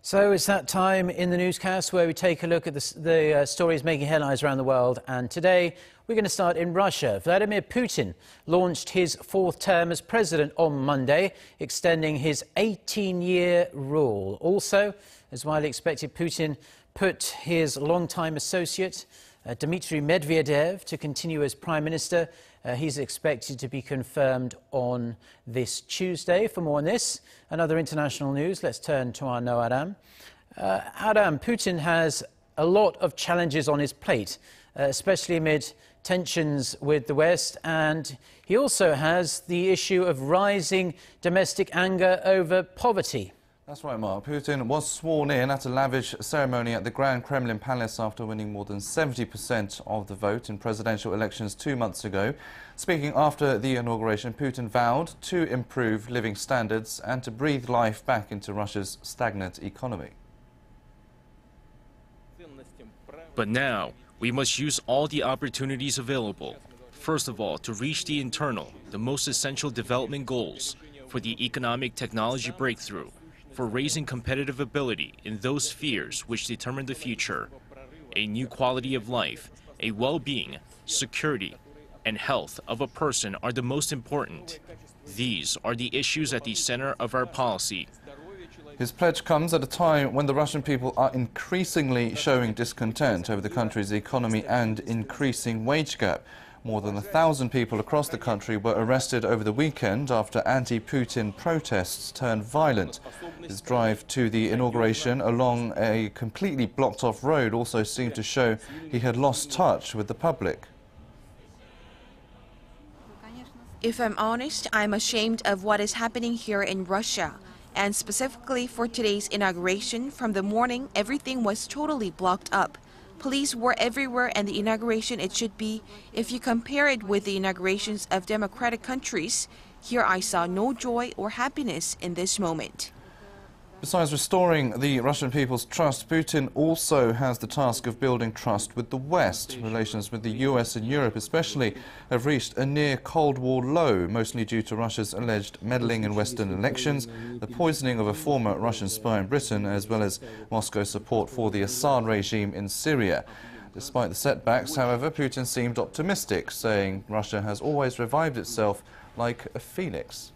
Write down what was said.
So it's that time in the newscast where we take a look at the stories making headlines around the world. And today we're going to start in Russia. Vladimir Putin launched his fourth term as president on Monday, extending his 18-year rule. Also, as widely expected, Putin put his longtime associate, Dmitry Medvedev, to continue as prime minister. He's expected to be confirmed on this Tuesday. For more on this and other international news, let's turn to our Ro Aram. Aram, Putin has a lot of challenges on his plate, especially amid tensions with the West, and he also has the issue of rising domestic anger over poverty. That's right, Mark. Putin was sworn in at a lavish ceremony at the Grand Kremlin Palace after winning more than 70% of the vote in presidential elections 2 months ago. Speaking after the inauguration, Putin vowed to improve living standards and to breathe life back into Russia's stagnant economy. But now, we must use all the opportunities available. First of all, to reach the internal, the most essential development goals for the economic technology breakthrough, for raising competitive ability in those spheres which determine the future. A new quality of life, a well-being, security, and health of a person are the most important. These are the issues at the center of our policy. His pledge comes at a time when the Russian people are increasingly showing discontent over the country's economy and increasing wage gap. More than 1,000 people across the country were arrested over the weekend after anti-Putin protests turned violent. His drive to the inauguration along a completely blocked-off road also seemed to show he had lost touch with the public. If I'm honest, I'm ashamed of what is happening here in Russia. And specifically for today's inauguration, from the morning, everything was totally blocked up. Police were everywhere, and the inauguration it should be. If you compare it with the inaugurations of democratic countries, here I saw no joy or happiness in this moment. Besides restoring the Russian people's trust, Putin also has the task of building trust with the West. Relations with the US and Europe especially have reached a near Cold War low, mostly due to Russia's alleged meddling in Western elections, the poisoning of a former Russian spy in Britain, as well as Moscow's support for the Assad regime in Syria. Despite the setbacks, however, Putin seemed optimistic, saying Russia has always revived itself like a phoenix.